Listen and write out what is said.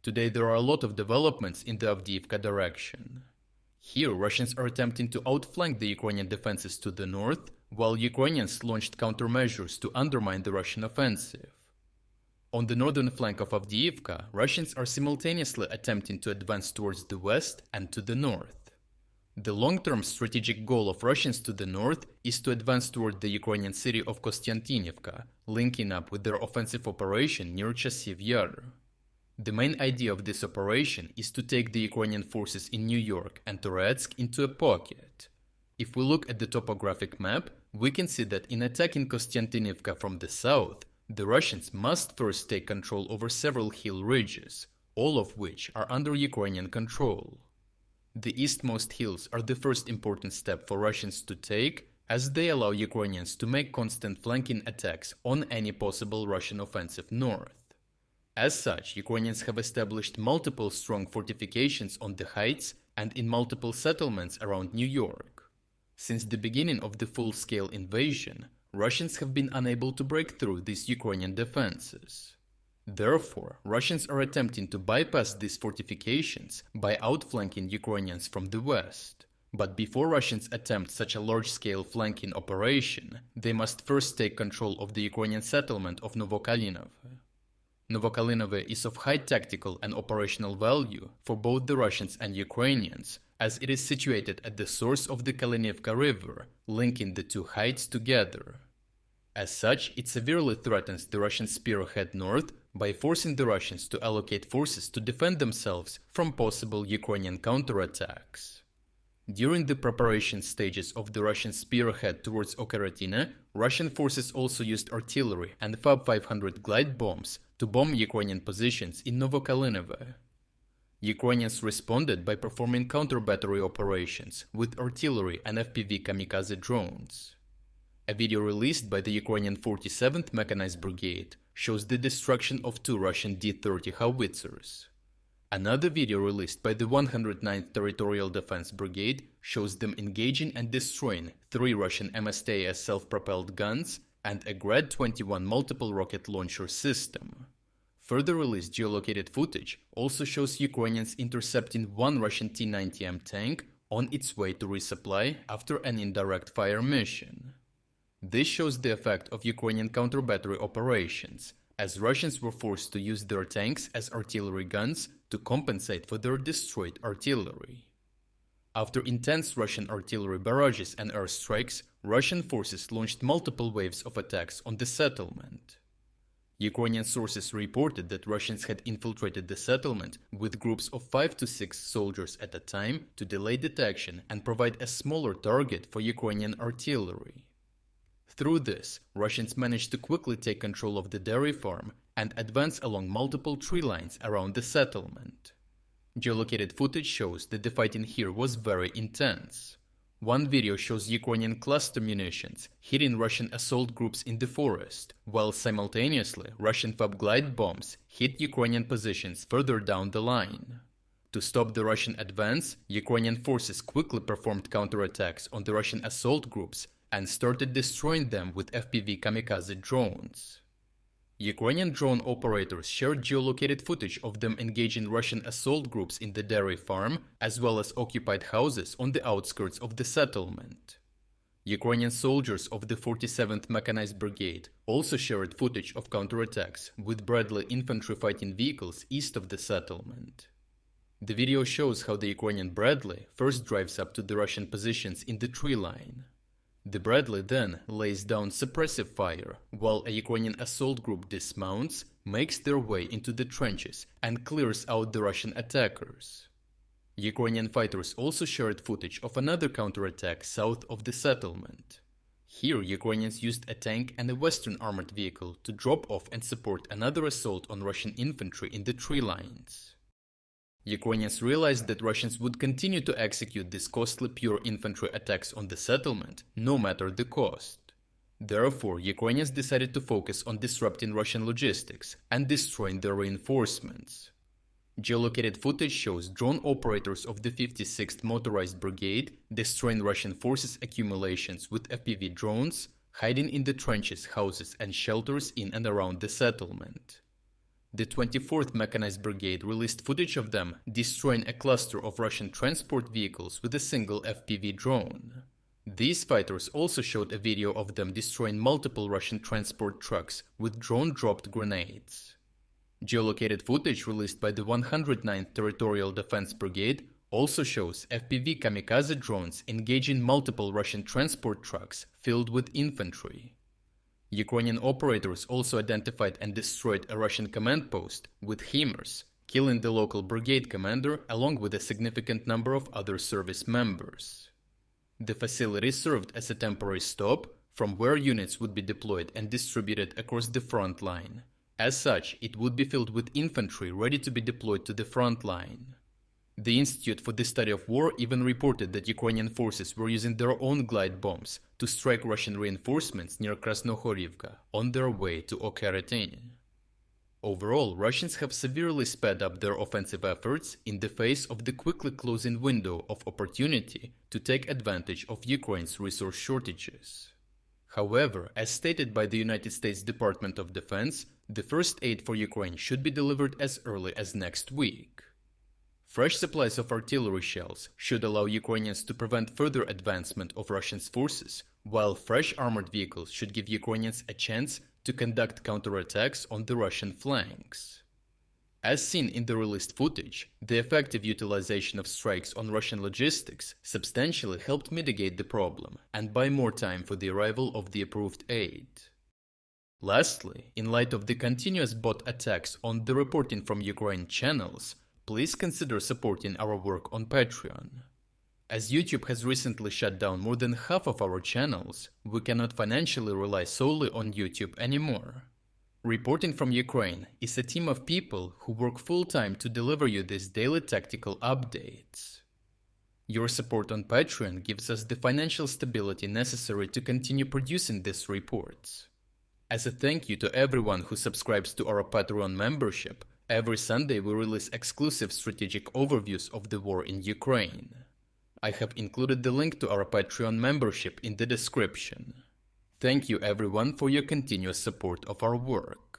Today there are a lot of developments in the Avdiivka direction. Here, Russians are attempting to outflank the Ukrainian defenses to the north, while Ukrainians launched countermeasures to undermine the Russian offensive. On the northern flank of Avdiivka, Russians are simultaneously attempting to advance towards the west and to the north. The long-term strategic goal of Russians to the north is to advance toward the Ukrainian city of Kostyantynivka, linking up with their offensive operation near Chasiv-Yar. The main idea of this operation is to take the Ukrainian forces in New York and Toretsk into a pocket. If we look at the topographic map, we can see that in attacking Kostyantynivka from the south, the Russians must first take control over several hill ridges, all of which are under Ukrainian control. The eastmost hills are the first important step for Russians to take, as they allow Ukrainians to make constant flanking attacks on any possible Russian offensive north. As such, Ukrainians have established multiple strong fortifications on the heights and in multiple settlements around New York. Since the beginning of the full-scale invasion, Russians have been unable to break through these Ukrainian defenses. Therefore, Russians are attempting to bypass these fortifications by outflanking Ukrainians from the west. But before Russians attempt such a large-scale flanking operation, they must first take control of the Ukrainian settlement of Novokalinov. Novokalinov is of high tactical and operational value for both the Russians and Ukrainians, as it is situated at the source of the Kalinivka River, linking the two heights together. As such, it severely threatens the Russian spearhead north by forcing the Russians to allocate forces to defend themselves from possible Ukrainian counterattacks. During the preparation stages of the Russian spearhead towards Okaratina, Russian forces also used artillery and FAB-500 glide bombs to bomb Ukrainian positions in Novokalinov. Ukrainians responded by performing counter-battery operations with artillery and FPV kamikaze drones. A video released by the Ukrainian 47th Mechanized Brigade shows the destruction of two Russian D-30 howitzers. Another video released by the 109th Territorial Defense Brigade shows them engaging and destroying three Russian MSTS self-propelled guns and a Grad-21 multiple rocket launcher system. Further released geolocated footage also shows Ukrainians intercepting one Russian T-90M tank on its way to resupply after an indirect fire mission. This shows the effect of Ukrainian counter-battery operations, as Russians were forced to use their tanks as artillery guns to compensate for their destroyed artillery. After intense Russian artillery barrages and airstrikes, Russian forces launched multiple waves of attacks on the settlement. Ukrainian sources reported that Russians had infiltrated the settlement with groups of 5 to 6 soldiers at a time to delay detection and provide a smaller target for Ukrainian artillery. Through this, Russians managed to quickly take control of the dairy farm and advance along multiple tree lines around the settlement. Geolocated footage shows that the fighting here was very intense. One video shows Ukrainian cluster munitions hitting Russian assault groups in the forest, while simultaneously Russian FAB glide bombs hit Ukrainian positions further down the line. To stop the Russian advance, Ukrainian forces quickly performed counterattacks on the Russian assault groups and started destroying them with FPV kamikaze drones. Ukrainian drone operators shared geolocated footage of them engaging Russian assault groups in the dairy farm, as well as occupied houses on the outskirts of the settlement. Ukrainian soldiers of the 47th Mechanized Brigade also shared footage of counterattacks with Bradley infantry fighting vehicles east of the settlement. The video shows how the Ukrainian Bradley first drives up to the Russian positions in the tree line. The Bradley then lays down suppressive fire, while a Ukrainian assault group dismounts, makes their way into the trenches, and clears out the Russian attackers. Ukrainian fighters also shared footage of another counterattack south of the settlement. Here, Ukrainians used a tank and a Western armored vehicle to drop off and support another assault on Russian infantry in the tree lines. Ukrainians realized that Russians would continue to execute these costly pure infantry attacks on the settlement, no matter the cost. Therefore, Ukrainians decided to focus on disrupting Russian logistics and destroying their reinforcements. Geolocated footage shows drone operators of the 56th Motorized Brigade destroying Russian forces' accumulations with FPV drones, hiding in the trenches, houses and shelters in and around the settlement. The 24th Mechanized Brigade released footage of them destroying a cluster of Russian transport vehicles with a single FPV drone. These fighters also showed a video of them destroying multiple Russian transport trucks with drone-dropped grenades. Geolocated footage released by the 109th Territorial Defense Brigade also shows FPV kamikaze drones engaging multiple Russian transport trucks filled with infantry. Ukrainian operators also identified and destroyed a Russian command post with HIMARS, killing the local brigade commander along with a significant number of other service members. The facility served as a temporary stop from where units would be deployed and distributed across the front line. As such, it would be filled with infantry ready to be deployed to the front line. The Institute for the Study of War even reported that Ukrainian forces were using their own glide bombs to strike Russian reinforcements near Krasnohorivka on their way to Okeretiny. Overall, Russians have severely sped up their offensive efforts in the face of the quickly closing window of opportunity to take advantage of Ukraine's resource shortages. However, as stated by the United States Department of Defense, the first aid for Ukraine should be delivered as early as next week. Fresh supplies of artillery shells should allow Ukrainians to prevent further advancement of Russian forces, while fresh armored vehicles should give Ukrainians a chance to conduct counterattacks on the Russian flanks. As seen in the released footage, the effective utilization of strikes on Russian logistics substantially helped mitigate the problem and buy more time for the arrival of the approved aid. Lastly, in light of the continuous bot attacks on the Reporting from Ukraine channels, please consider supporting our work on Patreon. As YouTube has recently shut down more than half of our channels, we cannot financially rely solely on YouTube anymore. Reporting from Ukraine is a team of people who work full-time to deliver you these daily tactical updates. Your support on Patreon gives us the financial stability necessary to continue producing these reports. As a thank you to everyone who subscribes to our Patreon membership, every Sunday we release exclusive strategic overviews of the war in Ukraine. I have included the link to our Patreon membership in the description. Thank you everyone for your continuous support of our work.